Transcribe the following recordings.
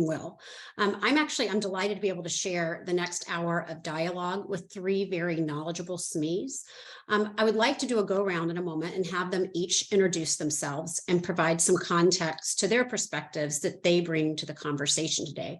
will. I'm delighted to be able to share the next hour of dialogue with three very knowledgeable SMEs. I would like to do a go round in a moment and have them each introduce themselves and provide some context to their perspectives that they bring to the conversation today.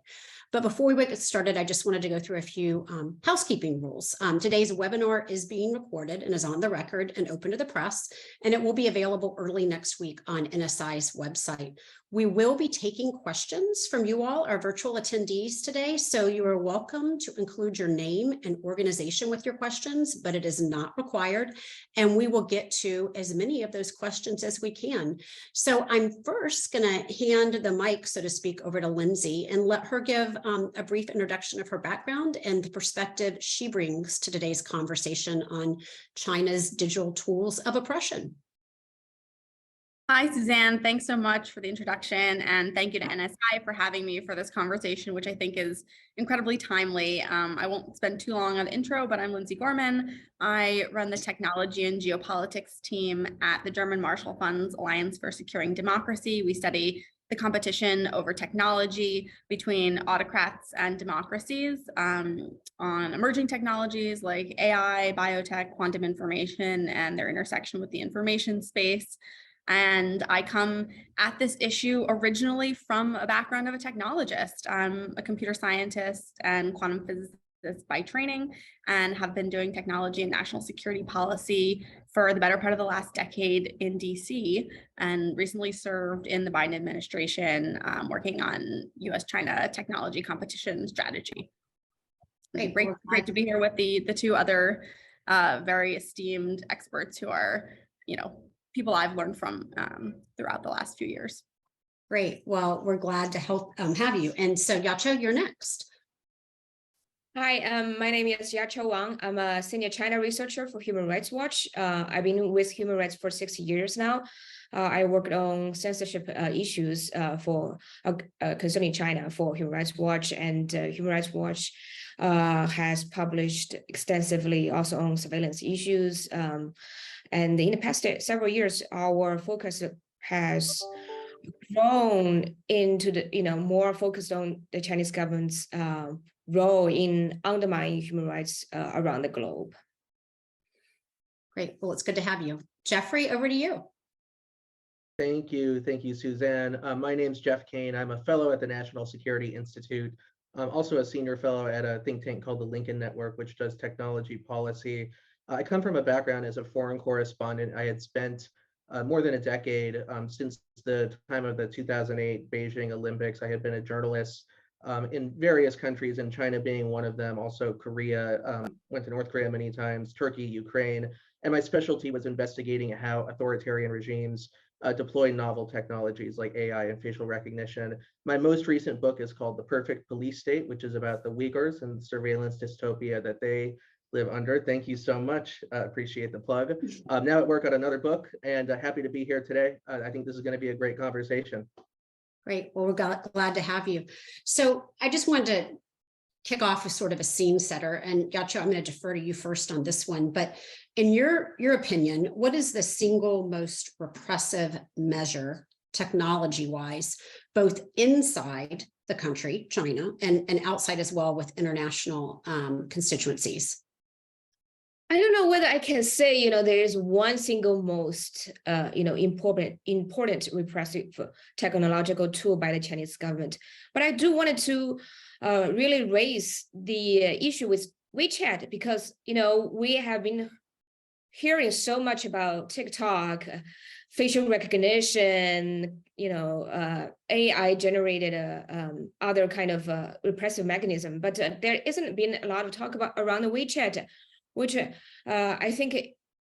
But before we get started, I just wanted to go through a few housekeeping rules. Today's webinar is being recorded and is on the record and open to the press, and it will be available early next week on NSI's website. We will be taking questions from you all, our virtual attendees today, so you are welcome to include your name and organization with your questions, but it is not required, and we will get to as many of those questions as we can. So I'm first going to hand the mic, so to speak, over to Lindsay and let her give a brief introduction of her background and the perspective she brings to today's conversation on China's digital tools of oppression. Hi, Suzanne. Thanks so much for the introduction, and thank you to NSI for having me for this conversation, which I think is incredibly timely. I won't spend too long on the intro, but I'm Lindsay Gorman. I run the technology and geopolitics team at the German Marshall Fund's Alliance for Securing Democracy. We study the competition over technology between autocrats and democracies on emerging technologies like AI, biotech, quantum information, and their intersection with the information space. And I come at this issue originally from a background of a technologist. I'm a computer scientist and quantum physicist by training, and have been doing technology and national security policy for the better part of the last decade in DC, and recently served in the Biden administration working on US-China technology competition strategy. Great to be here with the two other very esteemed experts who are, people I've learned from throughout the last few years. Great. Well, we're glad to help have you. And so Yaqiu, you're next. Hi, my name is Yaqiu Wang. I'm a senior China researcher for Human Rights Watch. I've been with Human Rights for 6 years now. I worked on censorship issues for concerning China for Human Rights Watch, and Human Rights Watch has published extensively also on surveillance issues. And in the past several years, our focus has grown into the, more focused on the Chinese government's role in undermining human rights around the globe. Great. Well, it's good to have you. Geoffrey, over to you. Thank you, Suzanne. My name's Geoff Cain. I'm a fellow at the National Security Institute. I'm also a senior fellow at a think tank called the Lincoln Network, which does technology policy. I come from a background as a foreign correspondent. I had spent more than a decade since the time of the 2008 Beijing Olympics. I had been a journalist in various countries, and China being one of them, also Korea, went to North Korea many times, Turkey, Ukraine, and my specialty was investigating how authoritarian regimes deploy novel technologies like AI and facial recognition. My most recent book is called The Perfect Police State, which is about the Uyghurs and the surveillance dystopia that they live under. Thank you so much. Appreciate the plug. Now at work on another book, and happy to be here today. I think this is going to be a great conversation. Great. Well, we're glad to have you. So I just wanted to kick off with sort of a scene setter, and Yaqiu, I'm going to defer to you first on this one. But in your opinion, what is the single most repressive measure, technology-wise, both inside the country, China, and outside as well with international constituencies? I don't know whether I can say, there is one single most, important repressive technological tool by the Chinese government. But I do wanted to really raise the issue with WeChat because, we have been hearing so much about TikTok, facial recognition, AI generated other kind of repressive mechanism, but there isn't been a lot of talk about around the WeChat, which I think,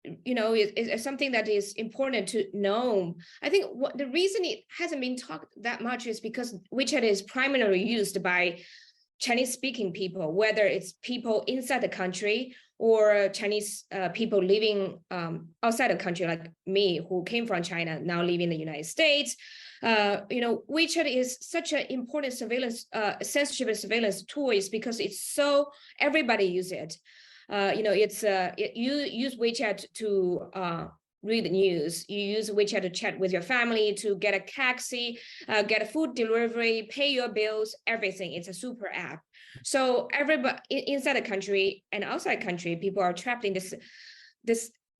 is something that is important to know. I think the reason it hasn't been talked that much is because WeChat is primarily used by Chinese-speaking people, whether it's people inside the country or Chinese people living outside the country, like me, who came from China, now living in the United States. WeChat is such an important surveillance, censorship and surveillance tool is because it's so everybody use it. You use WeChat to read the news. You use WeChat to chat with your family, to get a taxi, get a food delivery, pay your bills, everything. It's a super app. So everybody inside the country and outside country, people are trapped in this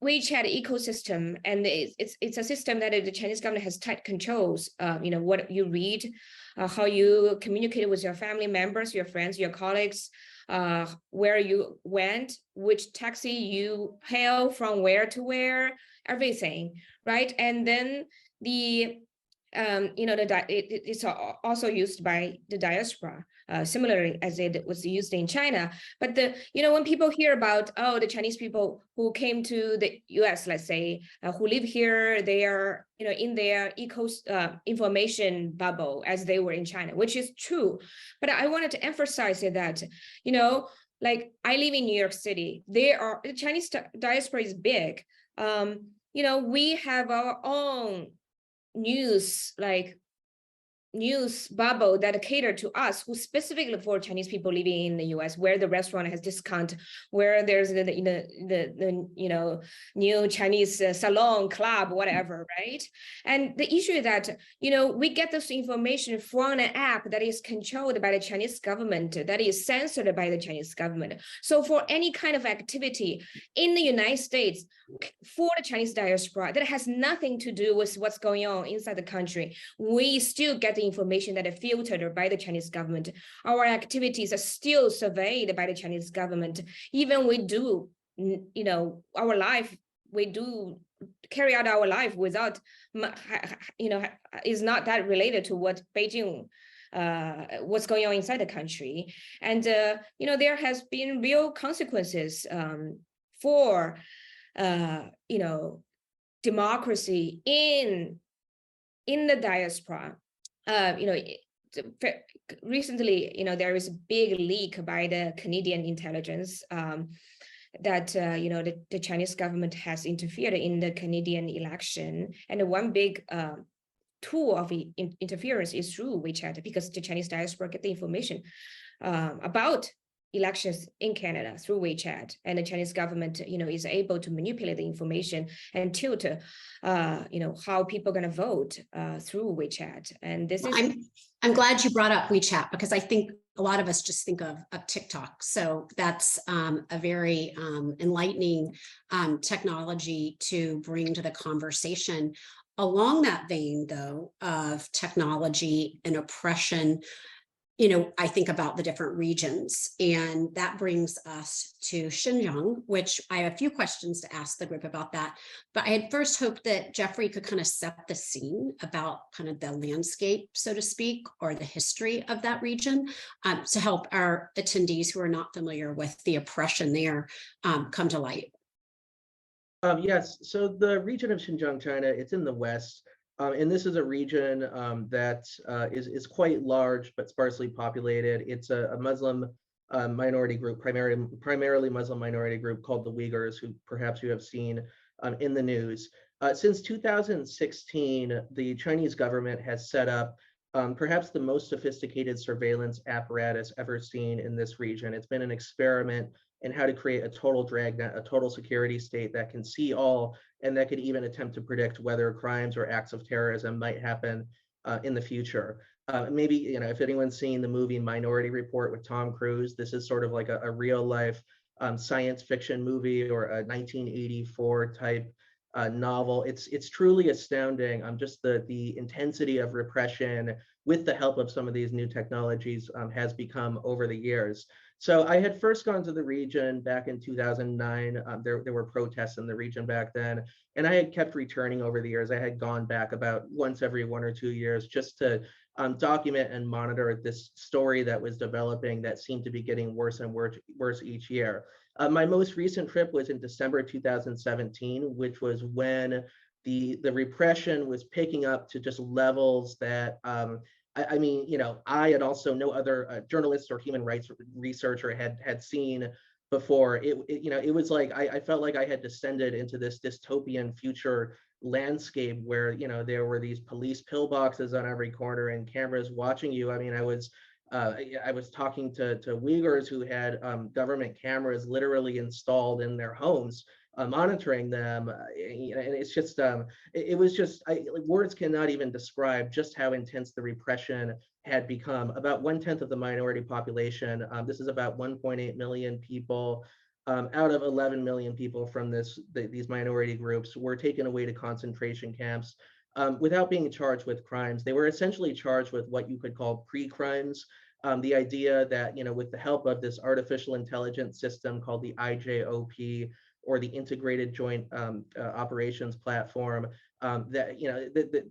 WeChat ecosystem, and it's a system that the Chinese government has tight controls. What you read, how you communicate with your family members, your friends, your colleagues, where you went, which taxi you hail from where to where, everything, right? And then it's also used by the diaspora, similarly as it was used in China. But when people hear about, the Chinese people who came to the US, let's say, who live here, they are, in their information bubble as they were in China, which is true. But I wanted to emphasize that, like I live in New York City, the Chinese diaspora is big. We have our own news bubble that cater to us, who specifically for Chinese people living in the US, where the restaurant has discount, where there's the new Chinese salon, club, whatever, right? And the issue is that we get this information from an app that is controlled by the Chinese government, that is censored by the Chinese government. So for any kind of activity in the United States for the Chinese diaspora that has nothing to do with what's going on inside the country, we still get the information that are filtered by the Chinese government. Our activities are still surveyed by the Chinese government. Even we do, our life, we do carry out our life without, is not that related to what Beijing, what's going on inside the country. And, there has been real consequences for, democracy in the diaspora. Recently, there is a big leak by the Canadian intelligence that the Chinese government has interfered in the Canadian election, and one big tool of interference is through WeChat, because the Chinese diaspora get the information about elections in Canada through WeChat, and the Chinese government, is able to manipulate the information and tilt, how people are going to vote through WeChat. And this is. I'm glad you brought up WeChat, because I think a lot of us just think of TikTok. So that's a very enlightening technology to bring to the conversation. Along that vein, though, of technology and oppression, I think about the different regions, and that brings us to Xinjiang, which I have a few questions to ask the group about that. But I had first hoped that Geoffrey could kind of set the scene about kind of the landscape, so to speak, or the history of that region, to help our attendees who are not familiar with the oppression there come to light. Yes, so the region of Xinjiang, China, it's in the west. And this is a region that is quite large but sparsely populated. It's a Muslim minority group, primarily Muslim minority group called the Uyghurs, who perhaps you have seen in the news. Since 2016, the Chinese government has set up perhaps the most sophisticated surveillance apparatus ever seen in this region. It's been an experiment in how to create a total dragnet, a total security state that can see all, and that could even attempt to predict whether crimes or acts of terrorism might happen in the future. Maybe, if anyone's seen the movie Minority Report with Tom Cruise, this is sort of like a real life science fiction movie, or a 1984 type novel. It's truly astounding. Just the intensity of repression with the help of some of these new technologies has become over the years. So I had first gone to the region back in 2009. There were protests in the region back then, and I had kept returning over the years. I had gone back about once every 1 or 2 years just to document and monitor this story that was developing that seemed to be getting worse and worse each year. My most recent trip was in December 2017, which was when the repression was picking up to just levels that I mean, I and also no other journalist or human rights researcher had seen before. It was like I felt like I had descended into this dystopian future landscape where there were these police pillboxes on every corner and cameras watching you. I mean, I was talking to Uyghurs who had government cameras literally installed in their homes, monitoring them. And it's just, it was just, words cannot even describe just how intense the repression had become. About 1/10 of the minority population, this is about 1.8 million people, out of 11 million people from these minority groups were taken away to concentration camps without being charged with crimes. They were essentially charged with what you could call pre-crimes. The idea that, with the help of this artificial intelligence system called the IJOP, or the Integrated Joint Operations Platform, that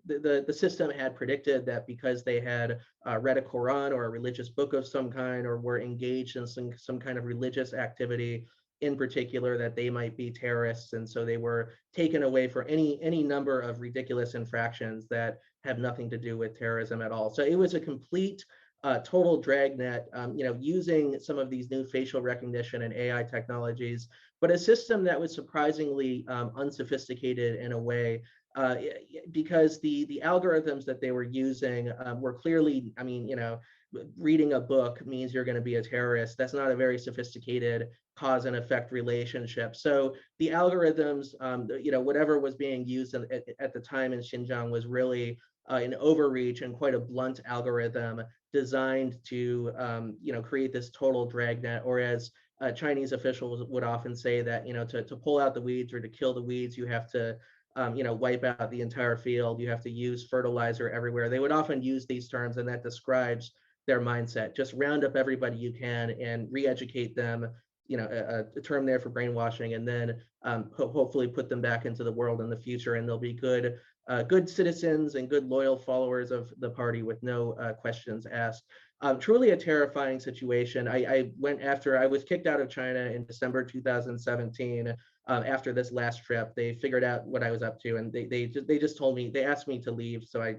the system had predicted that because they had read a Quran or a religious book of some kind, or were engaged in some kind of religious activity in particular, that they might be terrorists, and so they were taken away for any number of ridiculous infractions that have nothing to do with terrorism at all. So it was a complete total dragnet, using some of these new facial recognition and AI technologies, but a system that was surprisingly unsophisticated in a way, because the algorithms that they were using were clearly, reading a book means you're going to be a terrorist. That's not a very sophisticated cause and effect relationship. So the algorithms, whatever was being used at the time in Xinjiang was really an overreach and quite a blunt algorithm designed to, create this total dragnet, or as Chinese officials would often say that, to pull out the weeds or to kill the weeds, you have to, wipe out the entire field. You have to use fertilizer everywhere. They would often use these terms, and that describes their mindset. Just round up everybody you can and re-educate them, a term there for brainwashing, and then hopefully put them back into the world in the future, and they'll be good citizens and good loyal followers of the party with no questions asked. Truly a terrifying situation. I was kicked out of China in December 2017 after this last trip. They figured out what I was up to, and they just told me, they asked me to leave. So I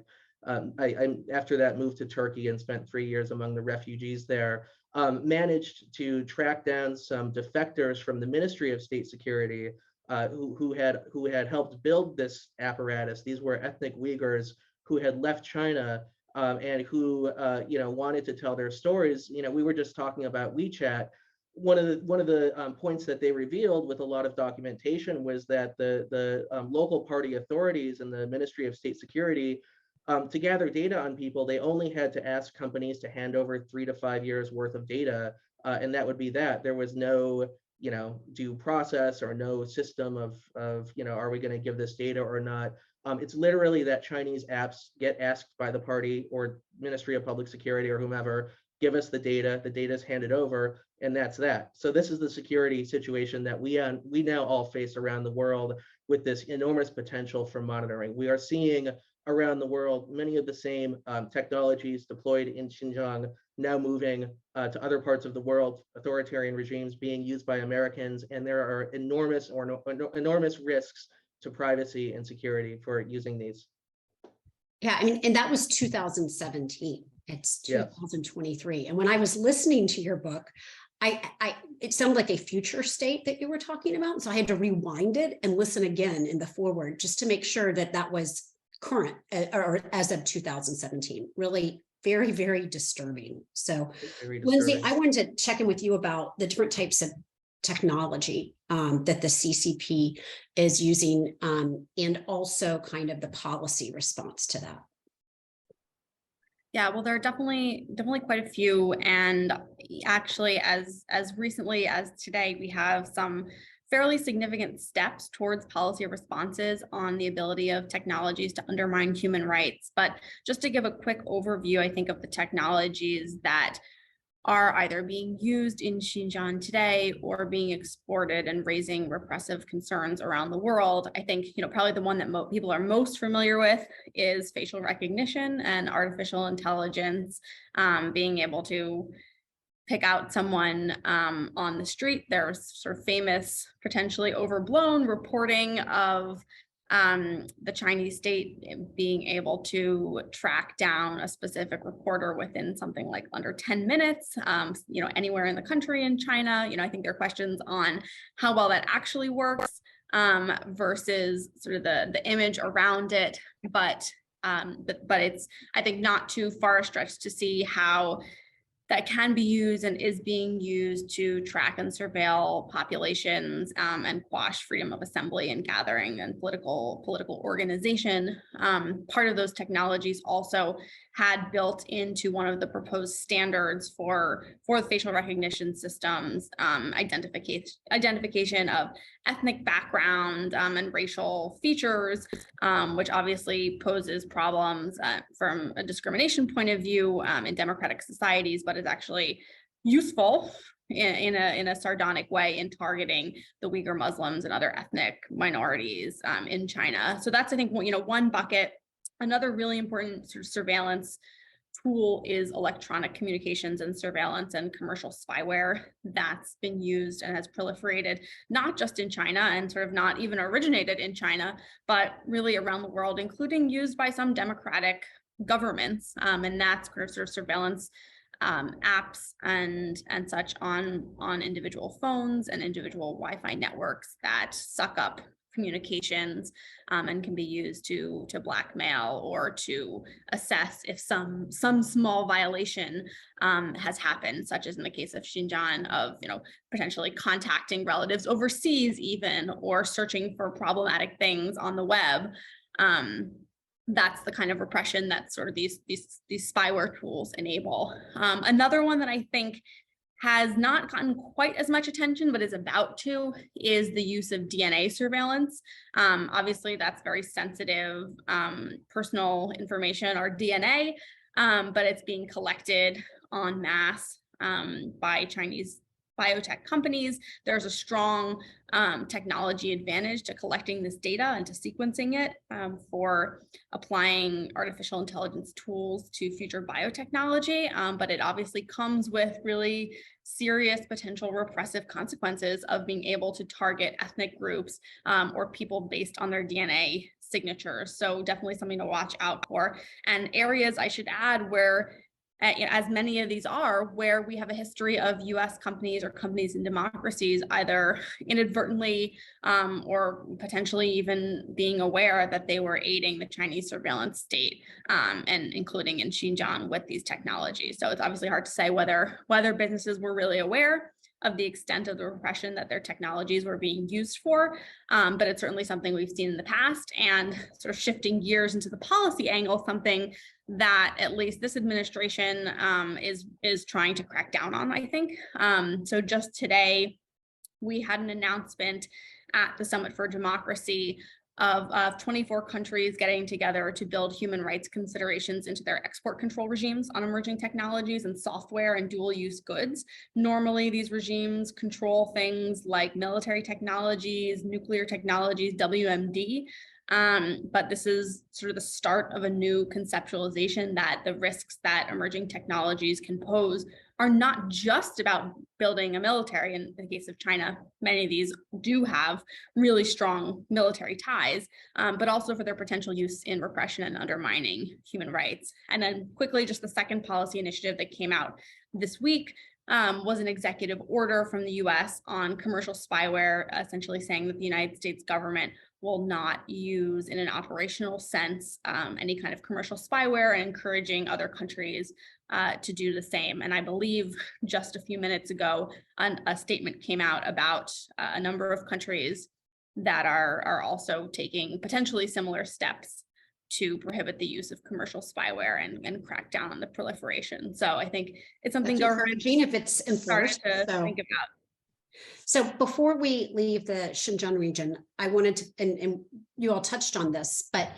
after that moved to Turkey and spent 3 years among the refugees there. Managed to track down some defectors from the Ministry of State Security who had helped build this apparatus. These were ethnic Uyghurs who had left China and who wanted to tell their stories. We were just talking about WeChat. One of the points that they revealed with a lot of documentation was that the local party authorities and the Ministry of State Security, to gather data on people, they only had to ask companies to hand over 3 to 5 years worth of data, and that would be that. There was no due process or no system of are we going to give this data or not. It's literally that Chinese apps get asked by the party or Ministry of Public Security or whomever, give us the data is handed over, and that's that. So this is the security situation that we now all face around the world with this enormous potential for monitoring. We are seeing around the world many of the same technologies deployed in Xinjiang now moving to other parts of the world, authoritarian regimes being used by Americans, and there are enormous risks to privacy and security for using these. Yeah, and that was 2017. It's Yes. 2023. And when I was listening to your book, it sounded like a future state that you were talking about. So I had to rewind it and listen again in the forward just to make sure that was current or as of 2017. Really very, very disturbing. So Lindsay, I wanted to check in with you about the different types of technology that the CCP is using, and also kind of the policy response to that. Yeah, well, there are definitely quite a few, and actually, as recently as today, we have some fairly significant steps towards policy responses on the ability of technologies to undermine human rights. But just to give a quick overview, I think, of the technologies that are either being used in Xinjiang today or being exported and raising repressive concerns around the world. I think, probably the one that people are most familiar with is facial recognition and artificial intelligence, being able to pick out someone on the street. There's sort of famous, potentially overblown reporting of the Chinese state being able to track down a specific reporter within something like under 10 minutes, anywhere in the country in China. I think there are questions on how well that actually works versus sort of the image around it. But it's, I think, not too far stretched to see how that can be used and is being used to track and surveil populations and quash freedom of assembly and gathering and political organization. Part of those technologies also had built into one of the proposed standards for the facial recognition systems, identification of ethnic background and racial features, which obviously poses problems from a discrimination point of view in democratic societies, but is actually useful in a sardonic way in targeting the Uyghur Muslims and other ethnic minorities in China. So that's, I think, one bucket. Another really important sort of surveillance tool is electronic communications and surveillance and commercial spyware that's been used and has proliferated, not just in China and sort of not even originated in China, but really around the world, including used by some democratic governments. And that's sort of surveillance apps and such on individual phones and individual Wi-Fi networks that suck up communications and can be used to blackmail or to assess if some small violation has happened, such as in the case of Xinjiang, of potentially contacting relatives overseas even, or searching for problematic things on the web. That's the kind of repression that sort of these spyware tools enable. Another one that I think has not gotten quite as much attention, but is about to, is the use of DNA surveillance. Obviously, that's very sensitive personal information, or DNA, but it's being collected en masse by Chinese biotech companies. There's a strong technology advantage to collecting this data and to sequencing it for applying artificial intelligence tools to future biotechnology, but it obviously comes with really serious potential repressive consequences of being able to target ethnic groups or people based on their DNA signatures. So definitely something to watch out for. And areas, I should add, where as many of these are, where we have a history of US companies or companies in democracies either inadvertently or potentially even being aware that they were aiding the Chinese surveillance state, and including in Xinjiang with these technologies. So it's obviously hard to say whether businesses were really aware of the extent of the repression that their technologies were being used for, but it's certainly something we've seen in the past. And sort of shifting gears into the policy angle, something that at least this administration is trying to crack down on, I think. So just today, we had an announcement at the Summit for Democracy of 24 countries getting together to build human rights considerations into their export control regimes on emerging technologies and software and dual-use goods. Normally, these regimes control things like military technologies, nuclear technologies, WMD, but this is sort of the start of a new conceptualization that the risks that emerging technologies can pose are not just about building a military. In the case of China, many of these do have really strong military ties, but also for their potential use in repression and undermining human rights. And then quickly, just the second policy initiative that came out this week was an executive order from the US on commercial spyware, essentially saying that the United States government will not use in an operational sense any kind of commercial spyware, and encouraging other countries to do the same. And I believe just a few minutes ago, a statement came out about a number of countries that are also taking potentially similar steps to prohibit the use of commercial spyware and crack down on the proliferation. So I think it's something governments if it's enforced to think about. So before we leave the Xinjiang region, I wanted to, and you all touched on this, but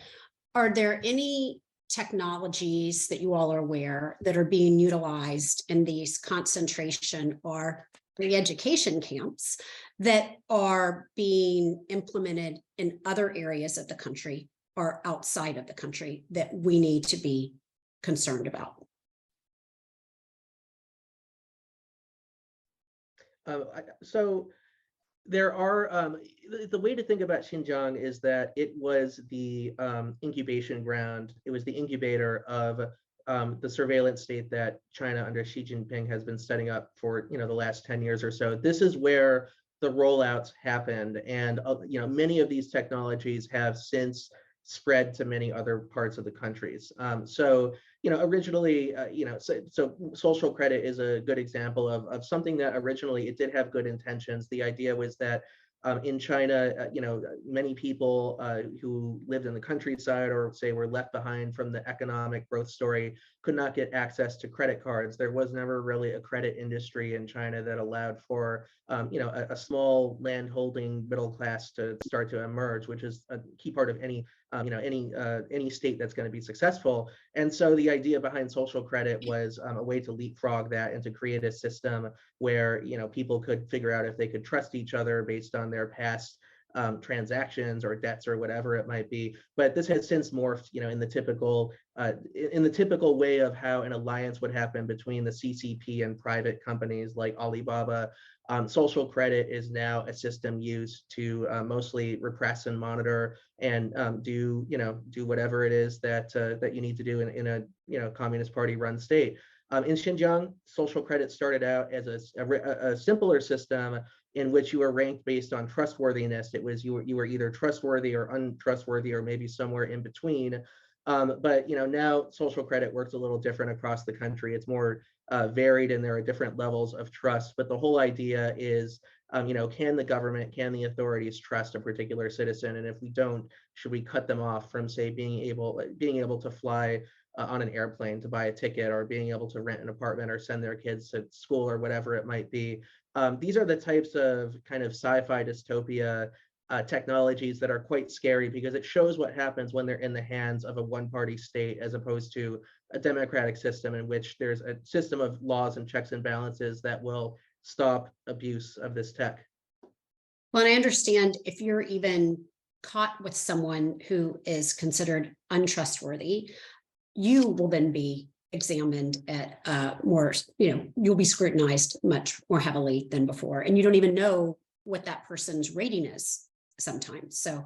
are there any technologies that you all are aware that are being utilized in these concentration or re-education camps that are being implemented in other areas of the country or outside of the country that we need to be concerned about? So there are, the way to think about Xinjiang is that it was the incubation ground. It was the incubator of the surveillance state that China under Xi Jinping has been setting up for the last 10 years or so. This is where the rollouts happened, and many of these technologies have since spread to many other parts of the countries. So, originally, so social credit is a good example of something that originally it did have good intentions. The idea was that in China, many people who lived in the countryside or say were left behind from the economic growth story could not get access to credit cards. There was never really a credit industry in China that allowed for, a small land holding middle class to start to emerge, which is a key part of any state that's going to be successful. And so the idea behind social credit was a way to leapfrog that and to create a system where people could figure out if they could trust each other based on their past transactions or debts or whatever it might be. But this has since morphed, in the typical way of how an alliance would happen between the CCP and private companies like Alibaba. Social credit is now a system used to mostly repress and monitor and do whatever it is that you need to do in a Communist Party run state. In Xinjiang, social credit started out as a simpler system in which you were ranked based on trustworthiness. It was you were either trustworthy or untrustworthy or maybe somewhere in between. But now social credit works a little different across the country. It's more varied and there are different levels of trust. But the whole idea is, can the government, can the authorities trust a particular citizen? And if we don't, should we cut them off from, say, being able to fly on an airplane, to buy a ticket, or being able to rent an apartment or send their kids to school or whatever it might be? These are the types of kind of sci-fi dystopia technologies that are quite scary because it shows what happens when they're in the hands of a one-party state as opposed to a democratic system in which there's a system of laws and checks and balances that will stop abuse of this tech. Well, and I understand if you're even caught with someone who is considered untrustworthy, you will then be examined at more, you'll be scrutinized much more heavily than before. And you don't even know what that person's rating is sometimes. So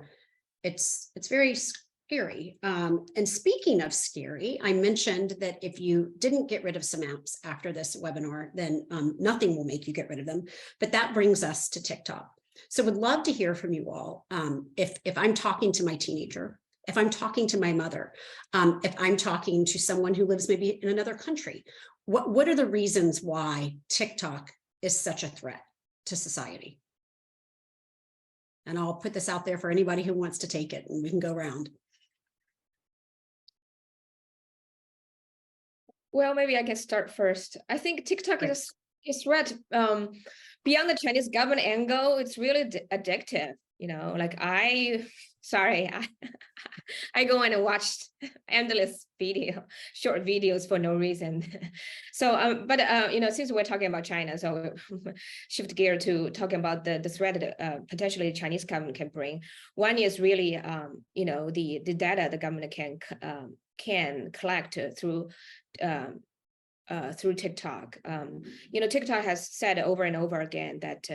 it's very scary. And speaking of scary, I mentioned that if you didn't get rid of some apps after this webinar, then nothing will make you get rid of them. But that brings us to TikTok. So would love to hear from you all. If I'm talking to my teenager, if I'm talking to my mother, if I'm talking to someone who lives maybe in another country, what are the reasons why TikTok is such a threat to society? And I'll put this out there for anybody who wants to take it, and we can go around. Well, maybe I can start first. I think TikTok is threat beyond the Chinese government angle. It's really addictive. Like I go in and watch endless short videos for no reason. So, since we're talking about China, so shift gear to talking about the threat that potentially the Chinese government can bring. One is really, the data the government can collect through TikTok. TikTok has said over and over again that,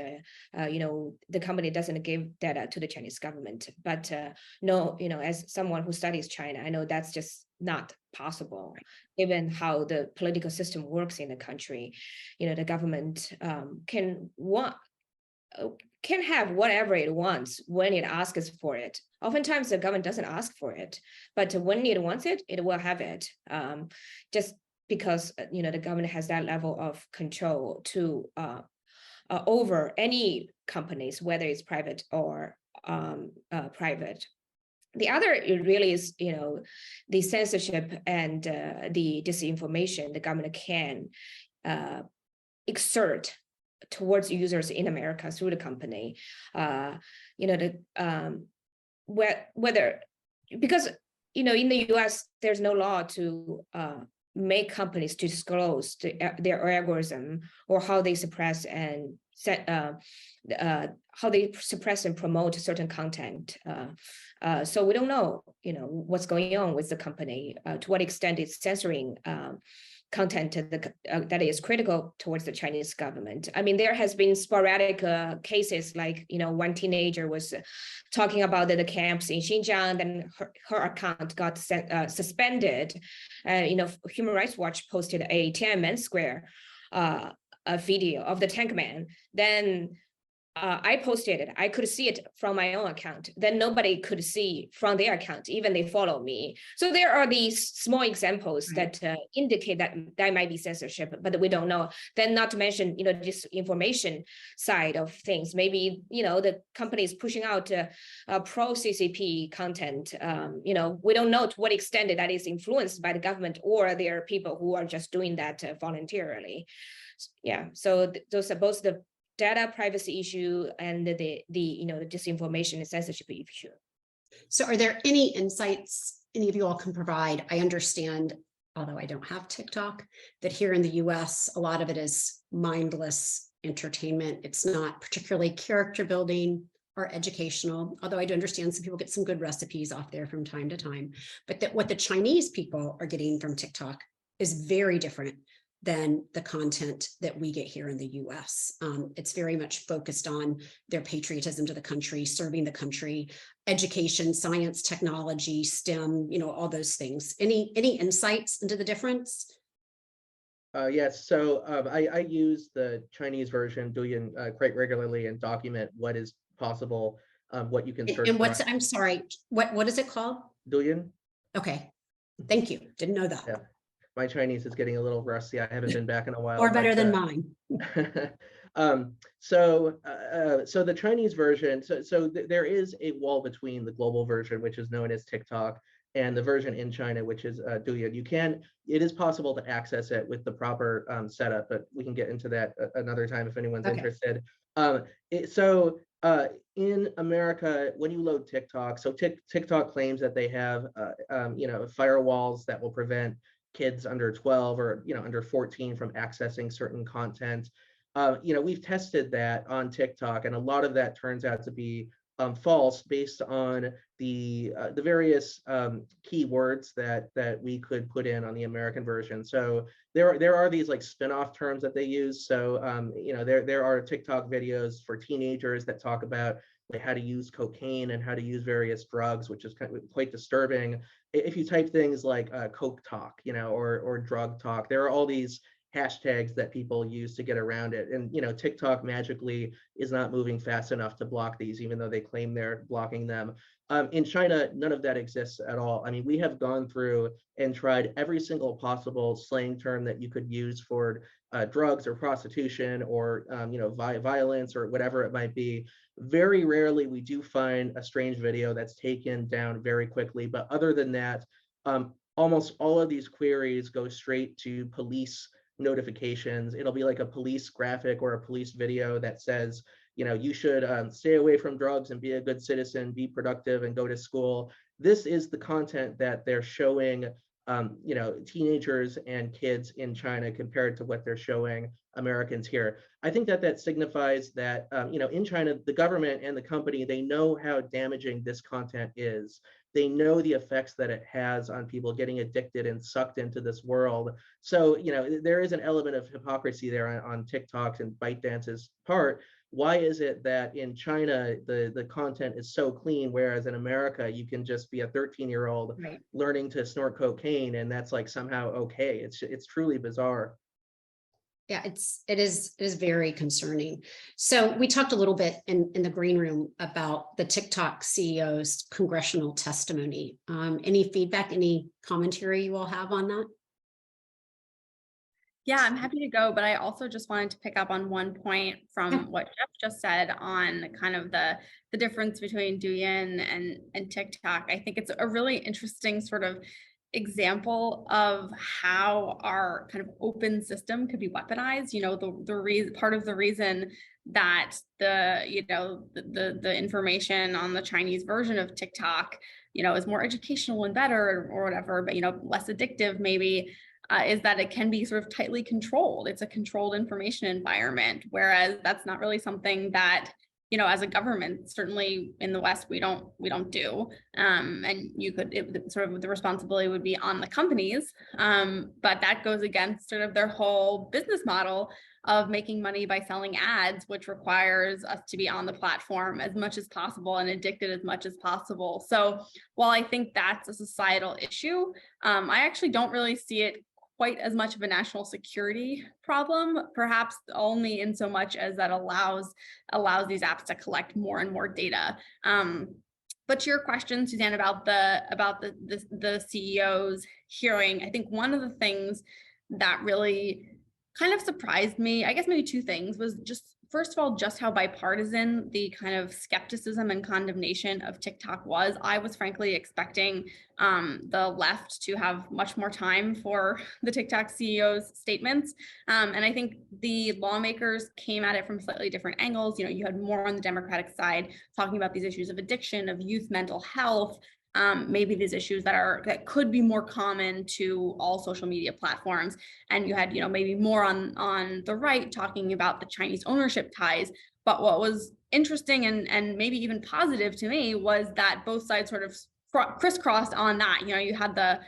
the company doesn't give data to the Chinese government. But no, as someone who studies China, I know that's just not possible, given how the political system works in the country. The government can have whatever it wants when it asks for it. Oftentimes the government doesn't ask for it, but when it wants it, it will have it. Just because the government has that level of control to over any companies, whether it's private or private. The other really is the censorship and the disinformation the government can exert towards users in America through the company. Whether because in the US there's no law to make companies to disclose their algorithm or how they suppress and promote certain content. So we don't know, what's going on with the company, to what extent it's censoring content that is critical towards the Chinese government. I mean, there has been sporadic cases like, one teenager was talking about the camps in Xinjiang, then her account got suspended. Human Rights Watch posted a Tiananmen Square a video of the tank man. Then I posted it, I could see it from my own account, then nobody could see from their account, even they follow me. So there are these small examples that indicate that that might be censorship, but we don't know. Then not to mention, this information side of things. Maybe, the company is pushing out pro-CCP content. We don't know to what extent that is influenced by the government, or there are people who are just doing that voluntarily. Yeah, so those are both the data privacy issue and the disinformation and censorship issue. So are there any insights any of you all can provide? I understand, although I don't have TikTok, that here in the US, a lot of it is mindless entertainment. It's not particularly character building or educational, although I do understand some people get some good recipes off there from time to time. But that what the Chinese people are getting from TikTok is very different than the content that we get here in the US. It's very much focused on their patriotism to the country, serving the country, education, science, technology, STEM, all those things. Any insights into the difference? Yes, so I use the Chinese version, Douyin, quite regularly and document what is possible, what you can search And what's, for. I'm sorry, what is it called? Douyin? Okay, thank you. Didn't know that. Yeah. My Chinese is getting a little rusty. I haven't been back in a while. Or better than mine. So the Chinese version, there is a wall between the global version, which is known as TikTok, and the version in China, which is Douyin. It is possible to access it with the proper setup, but we can get into that another time if anyone's interested. In America, when you load TikTok, so TikTok claims that they have firewalls that will prevent kids under 12 or under 14 from accessing certain content. We've tested that on TikTok, and a lot of that turns out to be false based on the various keywords that we could put in on the American version. So there are these like spin-off terms that they use. So there are TikTok videos for teenagers that talk about how to use cocaine and how to use various drugs, which is quite disturbing. If you type things like coke talk, or drug talk, there are all these hashtags that people use to get around it. And TikTok magically is not moving fast enough to block these, even though they claim they're blocking them. In China, none of that exists at all. I mean, we have gone through and tried every single possible slang term that you could use for drugs or prostitution or violence or whatever it might be. Very rarely we do find a strange video that's taken down very quickly. But other than that, almost all of these queries go straight to police notifications. It'll be like a police graphic or a police video that says, you should stay away from drugs and be a good citizen, be productive and go to school. This is the content that they're showing teenagers and kids in China compared to what they're showing Americans here. I think that signifies that, in China, the government and the company, they know how damaging this content is. They know the effects that it has on people getting addicted and sucked into this world. So, there is an element of hypocrisy there on TikTok's and ByteDance's part. Why is it that in China, the content is so clean, whereas in America, you can just be a 13-year-old learning to snort cocaine and that's like somehow okay? It's truly bizarre. Yeah, it is very concerning. So we talked a little bit in the green room about the TikTok CEO's congressional testimony. Any feedback, any commentary you all have on that? Yeah, I'm happy to go, but I also just wanted to pick up on one point from what Jeff just said on kind of the difference between Douyin and TikTok. I think it's a really interesting sort of example of how our kind of open system could be weaponized. Part of the reason that the information on the Chinese version of TikTok, is more educational and better or whatever, but less addictive maybe, is that it can be sort of tightly controlled. It's a controlled information environment, whereas that's not really something that, as a government, certainly in the West, we don't do. And the responsibility would be on the companies, but that goes against sort of their whole business model of making money by selling ads, which requires us to be on the platform as much as possible and addicted as much as possible. So while I think that's a societal issue, I actually don't really see it quite as much of a national security problem, perhaps only in so much as that allows these apps to collect more and more data. But to your question, Suzanne, about the CEO's hearing, I think one of the things that really kind of surprised me, I guess maybe two things, was just first of all, just how bipartisan the kind of skepticism and condemnation of TikTok was. I was frankly expecting the left to have much more time for the TikTok CEO's statements. And I think the lawmakers came at it from slightly different angles. You know, you had more on the Democratic side talking about these issues of addiction, of youth mental health, maybe these issues that could be more common to all social media platforms. And you had, you know, maybe more on the right talking about the Chinese ownership ties. But what was interesting and maybe even positive to me was that both sides sort of crisscrossed on that. You know, you had the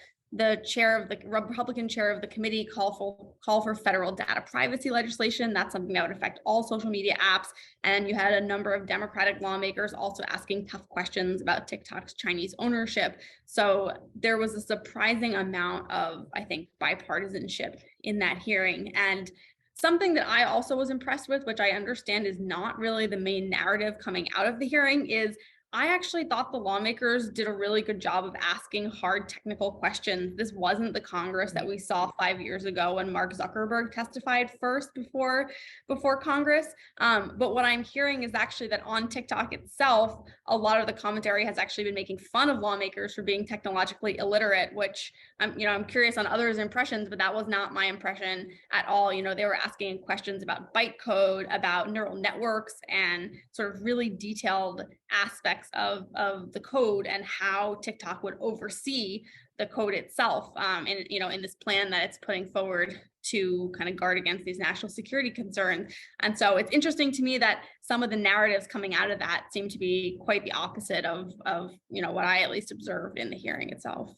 Republican chair of the committee call for federal data privacy legislation. That's something that would affect all social media apps. And you had a number of Democratic lawmakers also asking tough questions about TikTok's Chinese ownership. So there was a surprising amount of, I think, bipartisanship in that hearing. And something that I also was impressed with, which I understand is not really the main narrative coming out of the hearing, is I actually thought the lawmakers did a really good job of asking hard technical questions. This wasn't the Congress that we saw 5 years ago when Mark Zuckerberg testified first before Congress. But what I'm hearing is actually that on TikTok itself, a lot of the commentary has actually been making fun of lawmakers for being technologically illiterate, which I'm curious on others' impressions, but that was not my impression at all. You know, they were asking questions about bytecode, about neural networks, and sort of really detailed aspects of the code and how TikTok would oversee the code itself, in this plan that it's putting forward to kind of guard against these national security concerns. And so it's interesting to me that some of the narratives coming out of that seem to be quite the opposite of what I at least observed in the hearing itself.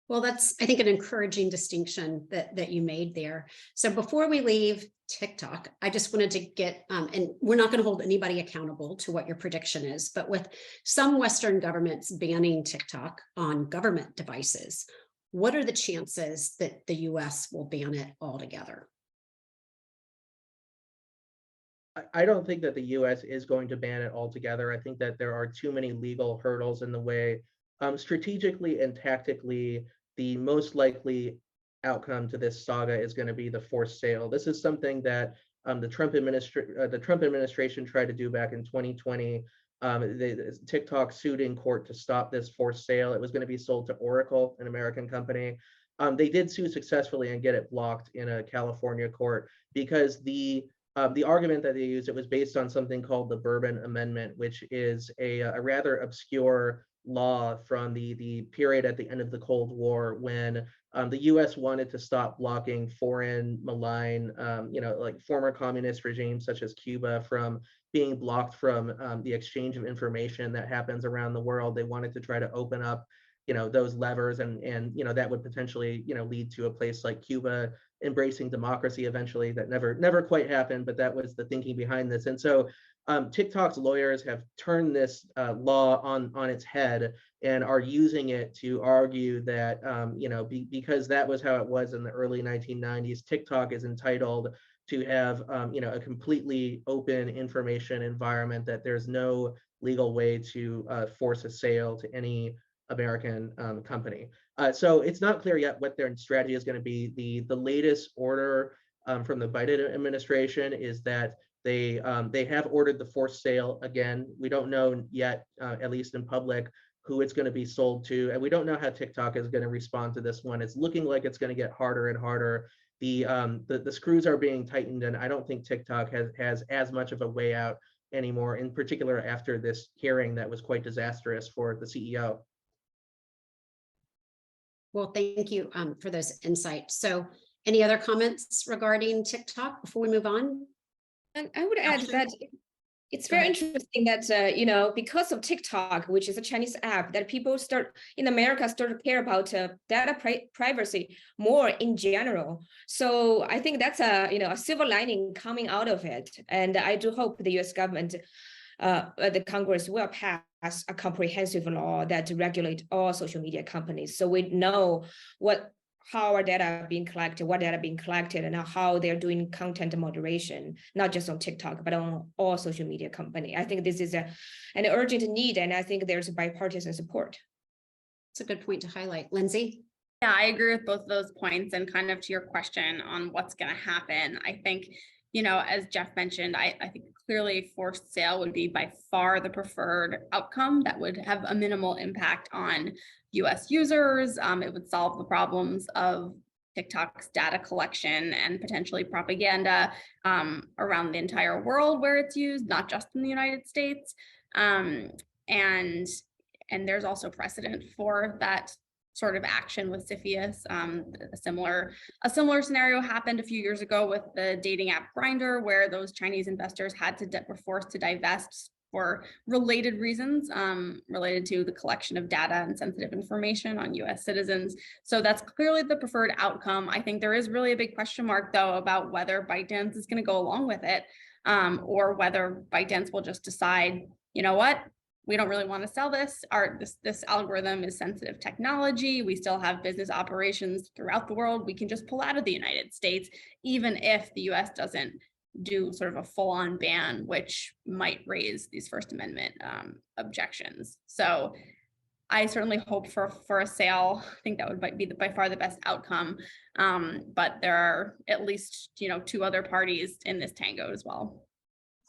Well, that's, I think, an encouraging distinction that you made there. So before we leave TikTok, I just wanted to get, and we're not going to hold anybody accountable to what your prediction is, but with some Western governments banning TikTok on government devices, what are the chances that the US will ban it altogether? I don't think that the US is going to ban it altogether. I think that there are too many legal hurdles in the way. Strategically and tactically, the most likely outcome to this saga is going to be the forced sale. This is something that the Trump administration tried to do back in 2020. TikTok sued in court to stop this forced sale. It was going to be sold to Oracle, an American company. They did sue successfully and get it blocked in a California court because the argument that they used, it was based on something called the Bourbon Amendment, which is a rather obscure law from the period at the end of the Cold War when the US wanted to stop blocking foreign malign, like former communist regimes such as Cuba from being blocked from the exchange of information that happens around the world. They wanted to try to open up, those levers and that would potentially, lead to a place like Cuba embracing democracy eventually. That never quite happened, but that was the thinking behind this. And so TikTok's lawyers have turned this law on its head and are using it to argue that, because that was how it was in the early 1990s, TikTok is entitled to have, a completely open information environment, that there's no legal way to force a sale to any American company. So it's not clear yet what their strategy is going to be. The latest order from the Biden administration is that they have ordered the forced sale again. We don't know yet, at least in public, who it's going to be sold to, and we don't know how TikTok is going to respond to this one. It's looking like it's going to get harder and harder. The screws are being tightened, and I don't think TikTok has as much of a way out anymore, in particular after this hearing that was quite disastrous for the CEO. Well, thank you for those insights. So any other comments regarding TikTok before we move on? And I would add that it's very interesting that, because of TikTok, which is a Chinese app, that people in America start to care about data privacy more in general. So I think that's a silver lining coming out of it. And I do hope the US government, the Congress will pass a comprehensive law that regulate all social media companies. So we know how our data are being collected, what data are being collected, and how they're doing content moderation, not just on TikTok, but on all social media company. I think this is an urgent need, and I think there's bipartisan support. It's a good point to highlight. Lindsay? Yeah, I agree with both of those points, and kind of to your question on what's going to happen. I think, as Jeff mentioned, I think clearly forced sale would be by far the preferred outcome that would have a minimal impact on US users. It would solve the problems of TikTok's data collection and potentially propaganda around the entire world where it's used, not just in the United States. And there's also precedent for that sort of action with CFIUS. A similar scenario happened a few years ago with the dating app Grindr, where those Chinese investors were forced to divest for related reasons, related to the collection of data and sensitive information on US citizens. So that's clearly the preferred outcome. I think there is really a big question mark, though, about whether ByteDance is going to go along with it, or whether ByteDance will just decide, you know what, we don't really want to sell this. This algorithm is sensitive technology. We still have business operations throughout the world. We can just pull out of the United States, even if the US doesn't do sort of a full-on ban, which might raise these First Amendment objections. So I certainly hope for a sale. I think that would be by far the best outcome. But there are at least, two other parties in this tango as well.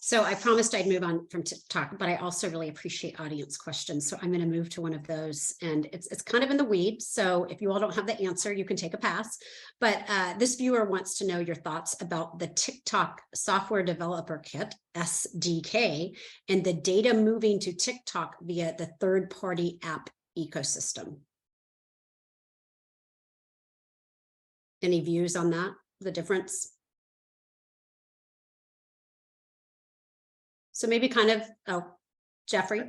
So I promised I'd move on from TikTok, but I also really appreciate audience questions. So I'm going to move to one of those, and it's kind of in the weeds. So if you all don't have the answer, you can take a pass. But this viewer wants to know your thoughts about the TikTok software developer kit, SDK, and the data moving to TikTok via the third-party app ecosystem. Any views on that, the difference? So maybe kind of, Geoffrey.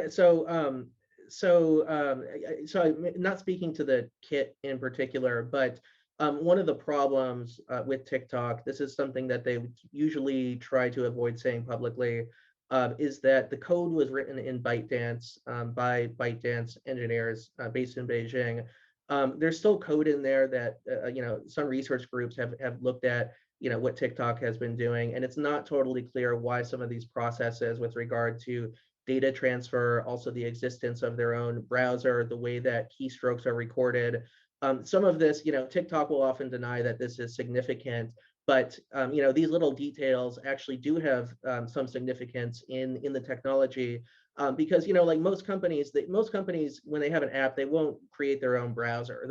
So I'm not speaking to the kit in particular, but one of the problems with TikTok, this is something that they usually try to avoid saying publicly, is that the code was written in ByteDance by ByteDance engineers based in Beijing. There's still code in there that some research groups have looked at what TikTok has been doing, and it's not totally clear why some of these processes with regard to data transfer, also the existence of their own browser, the way that keystrokes are recorded. Some of this, TikTok will often deny that this is significant, but these little details actually do have some significance in the technology, because like most companies, when they have an app, they won't create their own browser.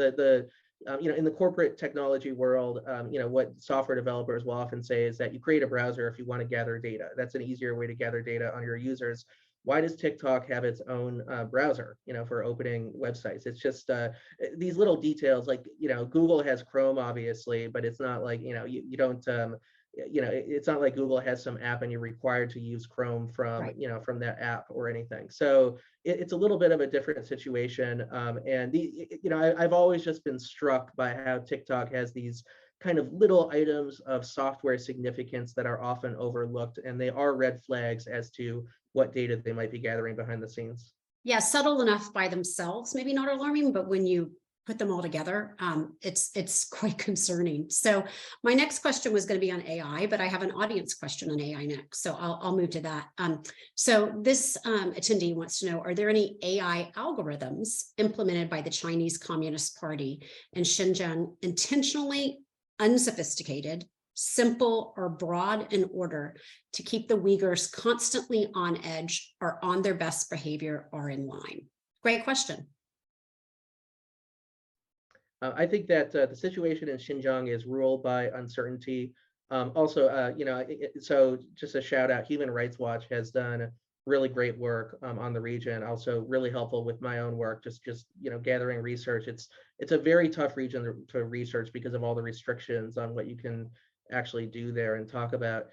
In the corporate technology world, what software developers will often say is that you create a browser if you want to gather data. That's an easier way to gather data on your users. Why does TikTok have its own browser, for opening websites? It's just these little details, like, Google has Chrome, obviously, but it's not like, you don't, it's not like Google has some app and you're required to use Chrome from, Right. From that app or anything. So it's a little bit of a different situation. And I've always just been struck by how TikTok has these kind of little items of software significance that are often overlooked, and they are red flags as to what data they might be gathering behind the scenes. Yeah, subtle enough by themselves, maybe not alarming, but when you put them all together, it's quite concerning. So my next question was going to be on AI, but I have an audience question on AI next, so I'll move to that. So this attendee wants to know, are there any AI algorithms implemented by the Chinese Communist Party in Xinjiang intentionally unsophisticated, simple, or broad in order to keep the Uyghurs constantly on edge or on their best behavior or in line? Great question. I think that the situation in Xinjiang is ruled by uncertainty. So just a shout out, Human Rights Watch has done really great work on the region, also really helpful with my own work, just gathering research. It's a very tough region to research because of all the restrictions on what you can actually do there and talk about.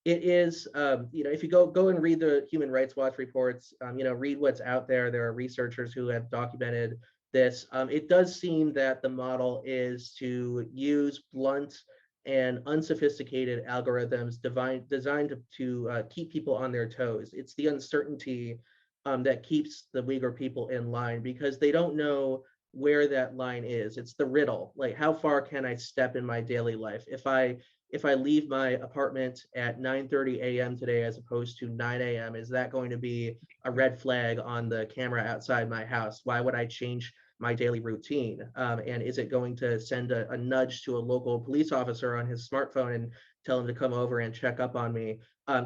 It is, if you go and read the Human Rights Watch reports, read what's out there. There are researchers who have documented this. It does seem that the model is to use blunt and unsophisticated algorithms designed to keep people on their toes. It's the uncertainty that keeps the Uyghur people in line, because they don't know where that line is. It's the riddle. Like, how far can I step in my daily life? If I leave my apartment at 9:30 a.m. today as opposed to 9 a.m., is that going to be a red flag on the camera outside my house? Why would I change my daily routine? And is it going to send a nudge to a local police officer on his smartphone and tell him to come over and check up on me?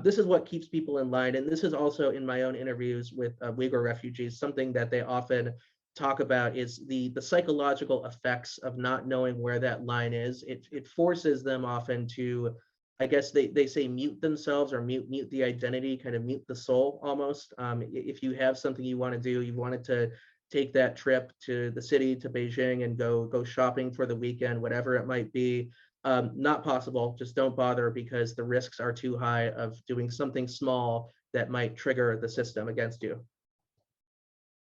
This is what keeps people in line. And this is also in my own interviews with Uyghur refugees, something that they often talk about is the psychological effects of not knowing where that line is. It forces them often to, I guess they say, mute themselves or mute the identity, kind of mute the soul almost. If you have something you want to do, you wanted to take that trip to the city, to Beijing, and go shopping for the weekend, whatever it might be. Not possible. Just don't bother, because the risks are too high of doing something small that might trigger the system against you.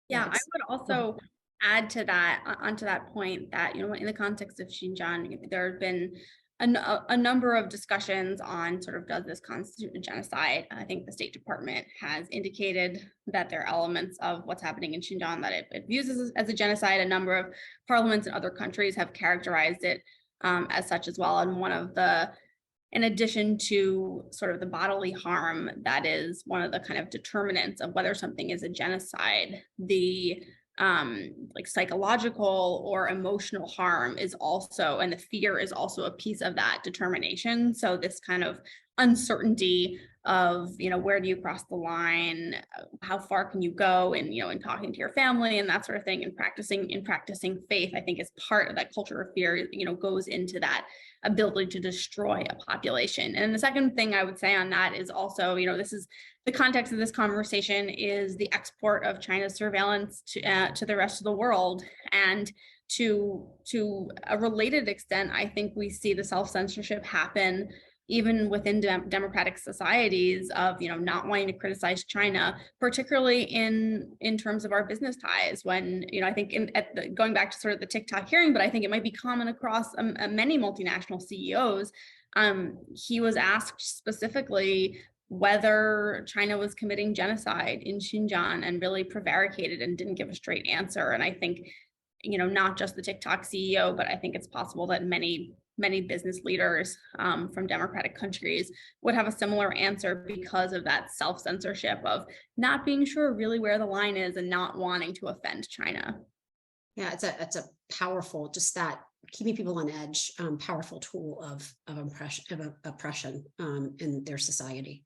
Yeah, I would also add to that, onto that point, that, you know, in the context of Xinjiang, there have been a number of discussions on sort of, does this constitute a genocide? I think the State Department has indicated that there are elements of what's happening in Xinjiang that it views as a genocide. A number of parliaments in other countries have characterized it as such as well. And one of the, in addition to sort of the bodily harm that is one of the kind of determinants of whether something is a genocide, the like psychological or emotional harm is also, and the fear is also a piece of that determination. So this kind of uncertainty of, you know, where do you cross the line, how far can you go, and, you know, in talking to your family and that sort of thing, and practicing faith, I think is part of that culture of fear, you know, goes into that ability to destroy a population. And the second thing I would say on that is also, you know, this is the context of this conversation is the export of China's surveillance to the rest of the world. And to a related extent, I think we see the self-censorship happen even within democratic societies of, you know, not wanting to criticize China, particularly in terms of our business ties. When, you know, I think going back to sort of the TikTok hearing, but I think it might be common across many multinational CEOs. He was asked specifically whether China was committing genocide in Xinjiang, and really prevaricated and didn't give a straight answer. And I think, you know, not just the TikTok CEO, but I think it's possible that many business leaders from democratic countries would have a similar answer, because of that self-censorship of not being sure really where the line is and not wanting to offend China. Yeah, it's a powerful, just that keeping people on edge, powerful tool of oppression in their society.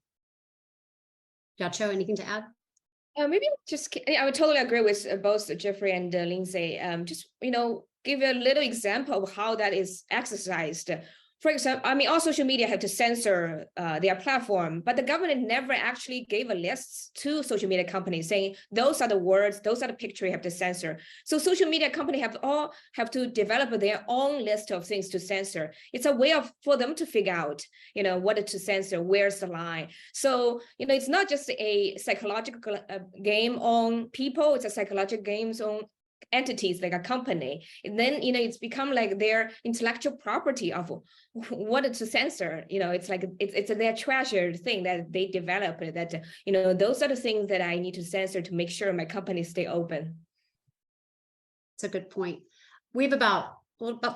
Yaqiu, anything to add? Maybe just, I would totally agree with both Geoffrey and Lindsay. Just, you know, give a little example of how that is exercised. For example, I mean, all social media have to censor their platform, but the government never actually gave a list to social media companies saying, those are the words, those are the pictures you have to censor. So social media companies have to develop their own list of things to censor. It's a way for them to figure out, you know, what to censor, where's the line. So, you know, it's not just a psychological game on people, it's a psychological game on entities like a company. And then, you know, it's become like their intellectual property of what to censor. You know, it's like it's their treasured thing that they develop, that, you know, those are the things that I need to censor to make sure my company stay open. It's a good point. We have about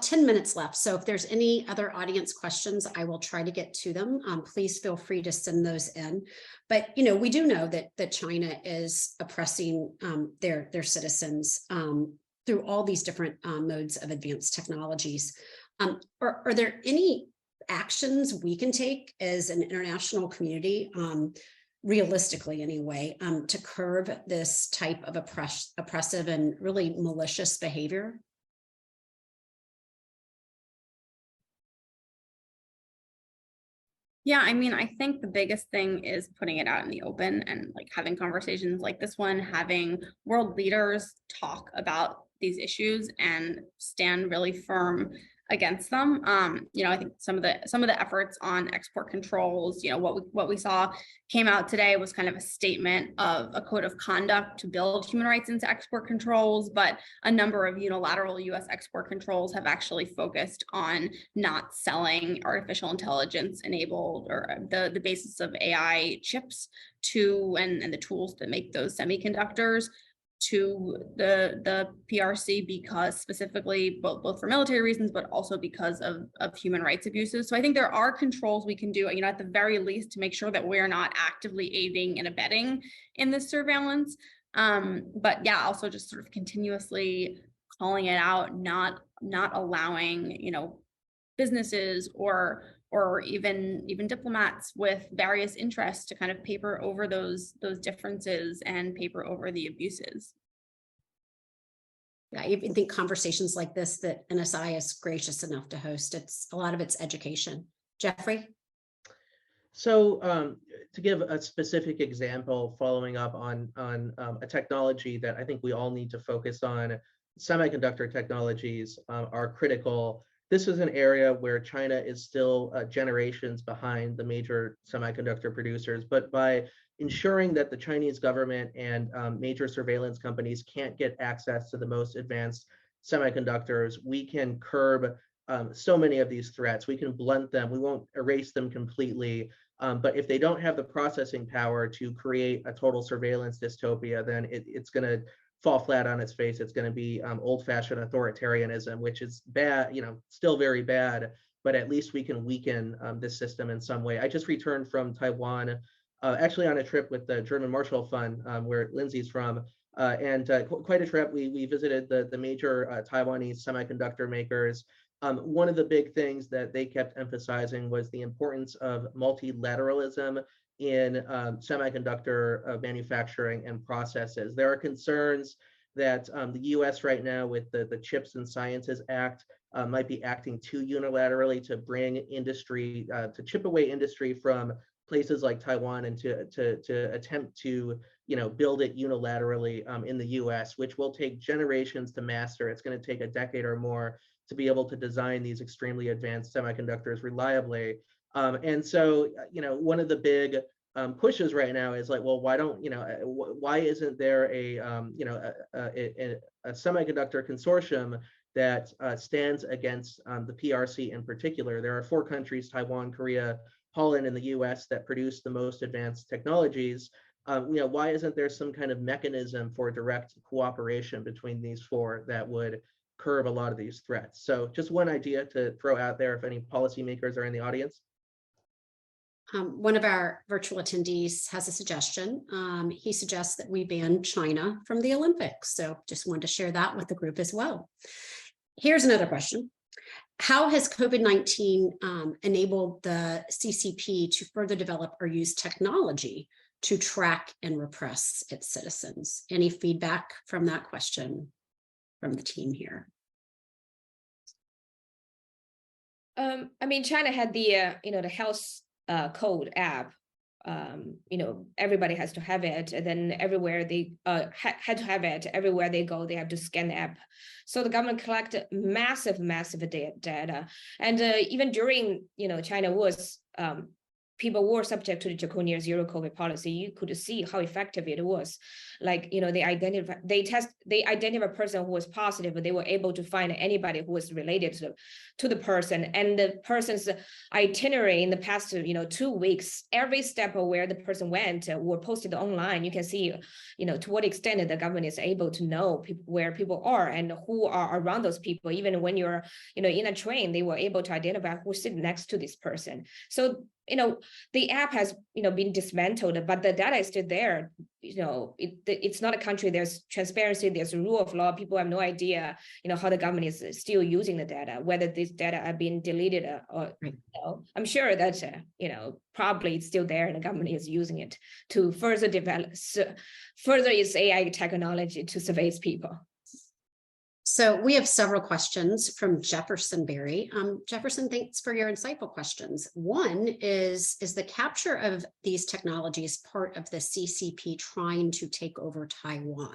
10 minutes left. So if there's any other audience questions, I will try to get to them. Please feel free to send those in. But, you know, we do know that China is oppressing their citizens through all these different modes of advanced technologies. Are there any actions we can take as an international community, realistically anyway, to curb this type of oppressive and really malicious behavior? Yeah, I mean, I think the biggest thing is putting it out in the open and like having conversations like this one, having world leaders talk about these issues and stand really firm against them. You know, I think some of the efforts on export controls, you know, what we saw came out today was kind of a statement of a code of conduct to build human rights into export controls, but a number of unilateral US export controls have actually focused on not selling artificial intelligence enabled or the basis of AI chips to and the tools that make those semiconductors to the PRC because specifically both for military reasons, but also because of human rights abuses. So I think there are controls we can do, at the very least, to make sure that we're not actively aiding and abetting in this surveillance. But yeah, also just sort of continuously calling it out, not allowing, businesses or even diplomats with various interests to kind of paper over those differences and paper over the abuses. Yeah, I even think conversations like this that NSI is gracious enough to host, a lot of it's education. Geoffrey? So to give a specific example, following up on a technology that I think we all need to focus on, semiconductor technologies are critical. This is an area where China is still generations behind the major semiconductor producers, but by ensuring that the Chinese government and major surveillance companies can't get access to the most advanced semiconductors, we can curb so many of these threats. We can blunt them. We won't erase them completely. But if they don't have the processing power to create a total surveillance dystopia, then it's going to fall flat on its face. It's going to be old-fashioned authoritarianism, which is bad, still very bad, but at least we can weaken this system in some way. I just returned from Taiwan, actually on a trip with the German Marshall Fund, where Lindsay's from, and quite a trip. We visited the major Taiwanese semiconductor makers. One of the big things that they kept emphasizing was the importance of multilateralism in semiconductor manufacturing and processes. There are concerns that the US right now with the Chips and Sciences Act might be acting too unilaterally to bring industry, to chip away industry from places like Taiwan and to attempt to build it unilaterally in the US, which will take generations to master. It's going to take a decade or more to be able to design these extremely advanced semiconductors reliably. And so, one of the big pushes right now is like, well, why don't, why isn't there a semiconductor consortium that stands against the PRC in particular? There are 4 countries, Taiwan, Korea, Holland, and the US, that produce the most advanced technologies. Why isn't there some kind of mechanism for direct cooperation between these 4 that would curb a lot of these threats? So just one idea to throw out there if any policymakers are in the audience. One of our virtual attendees has a suggestion. He suggests that we ban China from the Olympics. So just wanted to share that with the group as well. Here's another question. How has COVID-19 enabled the CCP to further develop or use technology to track and repress its citizens? Any feedback from that question from the team here? China had the the health code app. Everybody has to have it, and then everywhere they had to have it. Everywhere they go, they have to scan the app. So the government collected massive data, and even during China was people were subject to the draconian zero COVID policy. You could see how effective it was. Like, they identify a person who was positive, but they were able to find anybody who was related to the person, and the person's itinerary in the past 2 weeks, every step of where the person went were posted online. You can see to what extent the government is able to know where people are and who are around those people. Even when you're in a train, they were able to identify who's sitting next to this person. So the app has been dismantled, but the data is still there. It's not a country. There's transparency, there's a rule of law. People have no idea how the government is still using the data, whether this data are being deleted or I'm sure that probably it's still there and the government is using it to further develop its AI technology to surveil people. So we have several questions from Jefferson Berry. Jefferson, thanks for your insightful questions. One is the capture of these technologies part of the CCP trying to take over Taiwan?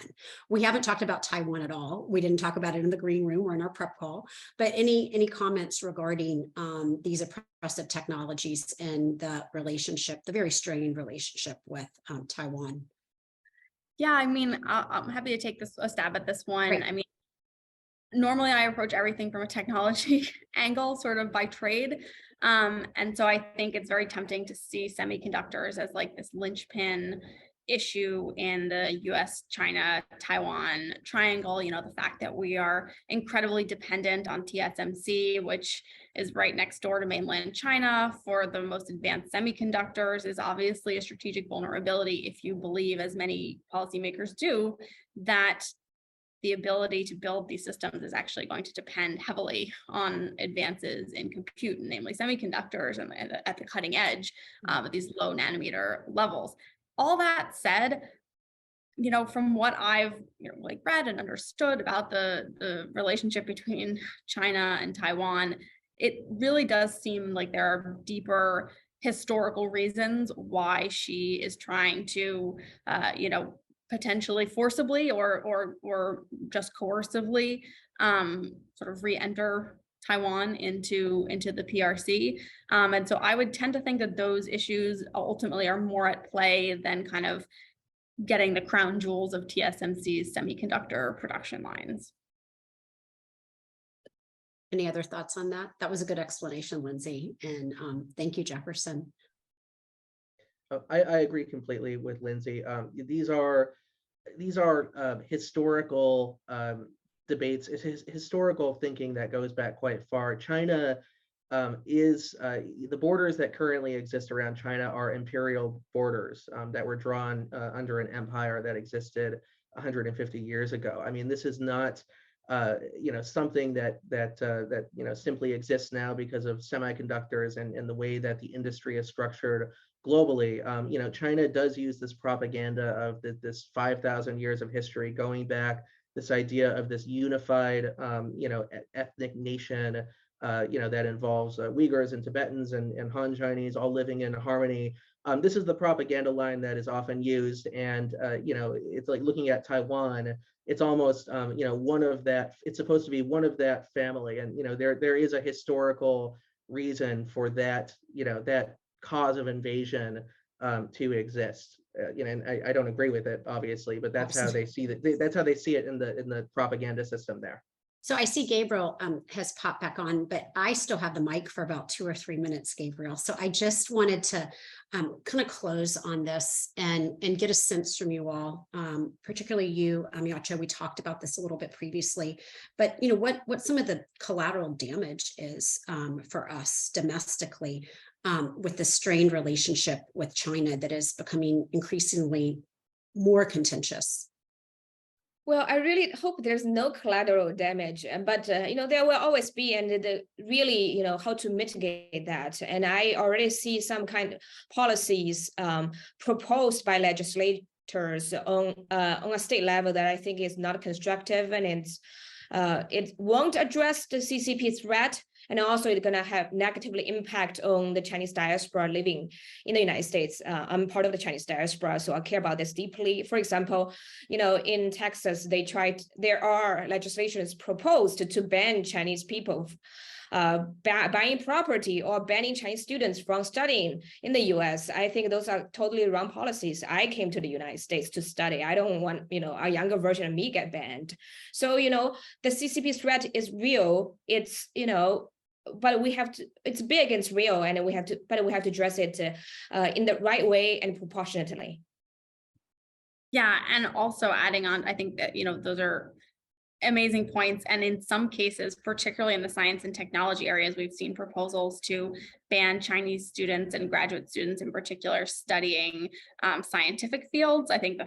We haven't talked about Taiwan at all. We didn't talk about it in the green room or in our prep call, but any comments regarding these oppressive technologies and the relationship, the very strained relationship with Taiwan? Yeah, I'm happy to take a stab at this one. Great. Normally I approach everything from a technology angle, sort of by trade. And so I think it's very tempting to see semiconductors as like this linchpin issue in the US, China, Taiwan triangle, the fact that we are incredibly dependent on TSMC, which is right next door to mainland China for the most advanced semiconductors, is obviously a strategic vulnerability if you believe, as many policymakers do, that the ability to build these systems is actually going to depend heavily on advances in compute, namely semiconductors and at the cutting edge at these low nanometer levels. All that said, from what I've read and understood about the relationship between China and Taiwan, it really does seem like there are deeper historical reasons why she is trying to, potentially forcibly or just coercively sort of re-enter Taiwan into the PRC. And so I would tend to think that those issues ultimately are more at play than kind of getting the crown jewels of TSMC's semiconductor production lines. Any other thoughts on that? That was a good explanation, Lindsay. And thank you, Jefferson. I agree completely with Lindsay. These are historical debates. It's historical thinking that goes back quite far. China is the borders that currently exist around China are imperial borders that were drawn under an empire that existed 150 years ago. I mean, this is not something that simply exists now because of semiconductors and the way that the industry is structured globally. China does use this propaganda of this 5,000 years of history going back, this idea of this unified, ethnic nation, that involves Uyghurs and Tibetans and Han Chinese all living in harmony. This is the propaganda line that is often used, and it's like looking at Taiwan. It's almost one of that. It's supposed to be one of that family, and there is a historical reason for that that cause of invasion to exist. And I don't agree with it, obviously, but that's how they see that. That's how they see it in the propaganda system there. So I see Gabriel has popped back on, but I still have the mic for about 2 or 3 minutes, Gabriel. So I just wanted to kind of close on this and get a sense from you all, particularly you, Yaqiu. We talked about this a little bit previously, but what some of the collateral damage is for us domestically with the strained relationship with China that is becoming increasingly more contentious. Well, I really hope there's no collateral damage, but there will always be, and really, how to mitigate that. And I already see some kind of policies proposed by legislators on a state level that I think is not constructive, and it won't address the CCP threat. And also it's going to have negatively impact on the Chinese diaspora living in the United States. I'm part of the Chinese diaspora, so I care about this deeply. For example, in Texas, there are legislations proposed to ban Chinese people buying property or banning Chinese students from studying in the US. I think those are totally wrong policies. I came to the United States to study. I don't want, a younger version of me get banned. So, the CCP threat is real. It's, but we have to, it's big, it's real, and we have to address it in the right way and proportionately. Yeah, and also adding on, I think that, those are amazing points. And in some cases, particularly in the science and technology areas, we've seen proposals to ban Chinese students and graduate students in particular studying scientific fields. I think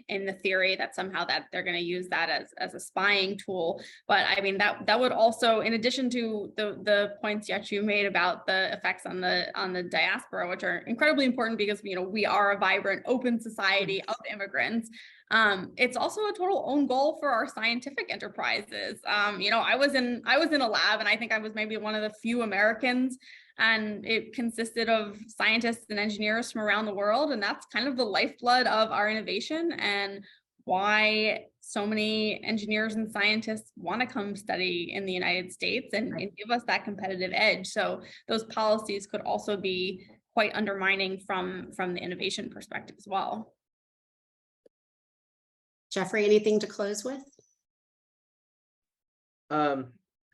in the theory that somehow that they're going to use that as a spying tool. But I mean, that would also, in addition to the points Yaqiu made about the effects on the diaspora, which are incredibly important because we are a vibrant, open society of immigrants. It's also a total own goal for our scientific enterprises. I was in a lab, and I think I was maybe one of the few Americans, and it consisted of scientists and engineers from around the world. And that's kind of the lifeblood of our innovation and why so many engineers and scientists want to come study in the United States and give us that competitive edge. So those policies could also be quite undermining from the innovation perspective as well. Geoffrey, anything to close with?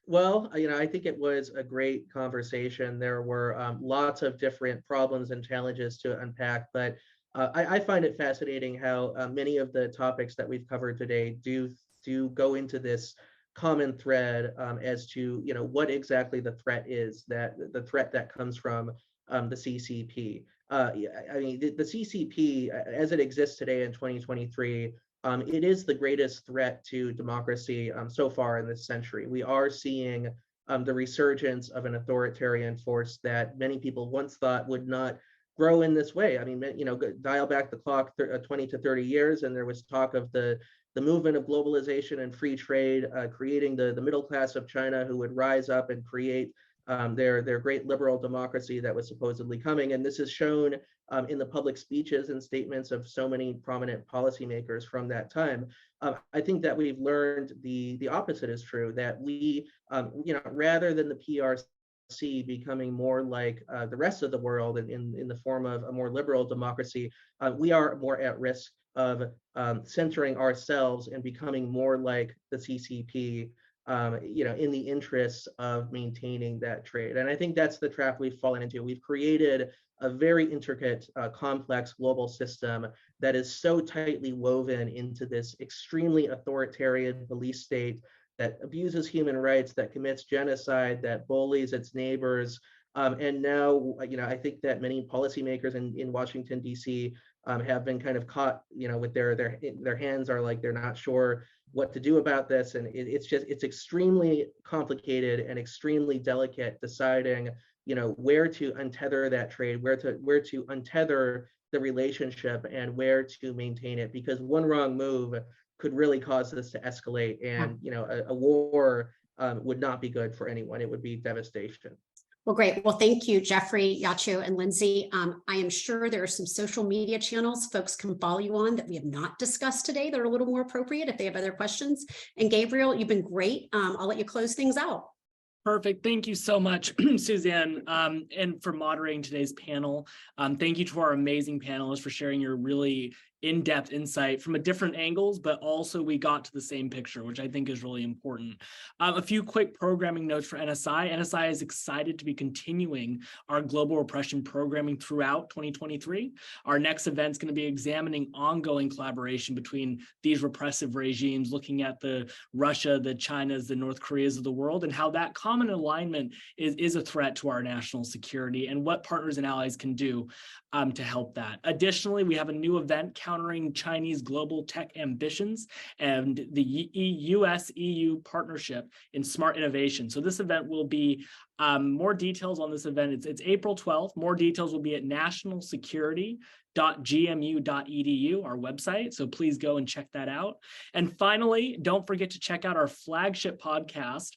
Well, I think it was a great conversation. There were lots of different problems and challenges to unpack, but I find it fascinating how many of the topics that we've covered today do go into this common thread as to what exactly the threat is, that the threat that comes from the CCP. I mean, the CCP, as it exists today in 2023, it is the greatest threat to democracy so far in this century. We are seeing the resurgence of an authoritarian force that many people once thought would not grow in this way. I mean, dial back the clock 20 to 30 years, and there was talk of the movement of globalization and free trade, creating the middle class of China who would rise up and create their great liberal democracy that was supposedly coming. And this is shown in the public speeches and statements of so many prominent policymakers from that time. I think that we've learned the opposite is true, that we, rather than the PRC becoming more like the rest of the world in the form of a more liberal democracy, we are more at risk of centering ourselves and becoming more like the CCP, in the interests of maintaining that trade. And I think that's the trap we've fallen into. We've created a very intricate, complex global system that is so tightly woven into this extremely authoritarian police state that abuses human rights, that commits genocide, that bullies its neighbors. And now, I think that many policymakers in Washington, D.C. Have been kind of caught, with their hands are like they're not sure what to do about this, and it's extremely complicated and extremely delicate deciding, where to untether that trade, where to untether the relationship, and where to maintain it, because one wrong move could really cause this to escalate, and a war would not be good for anyone. It would be devastation. Well, great. Well, thank you, Geoffrey, Yaqiu, and Lindsay. I am sure there are some social media channels folks can follow you on that we have not discussed today that are a little more appropriate if they have other questions. And Gabriel, you've been great. I'll let you close things out. Perfect. Thank you so much, Suzanne, and for moderating today's panel. Thank you to our amazing panelists for sharing your really in-depth insight from a different angles, but also we got to the same picture, which I think is really important. A few quick programming notes for NSI. NSI is excited to be continuing our global repression programming throughout 2023. Our next event is going to be examining ongoing collaboration between these repressive regimes, looking at the Russia, the Chinas, the North Koreas of the world, and how that common alignment is a threat to our national security and what partners and allies can do to help that. Additionally, we have a new event countering Chinese global tech ambitions and the US-EU partnership in smart innovation. So this event will be more details on this event. It's April 12th. More details will be at nationalsecurity.gmu.edu, our website. So please go and check that out. And finally, don't forget to check out our flagship podcast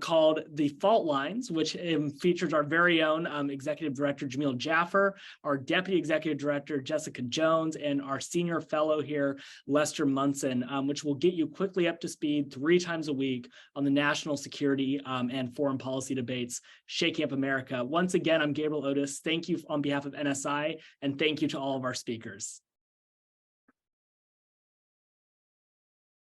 called The Fault Lines, which features our very own Executive Director, Jamil Jaffer, our Deputy Executive Director, Jessica Jones, and our Senior Fellow here, Lester Munson, which will get you quickly up to speed 3 times a week on the national security and foreign policy debates shaking up America. Once again, I'm Gabriel Otis. Thank you on behalf of NSI, and thank you to all of our speakers.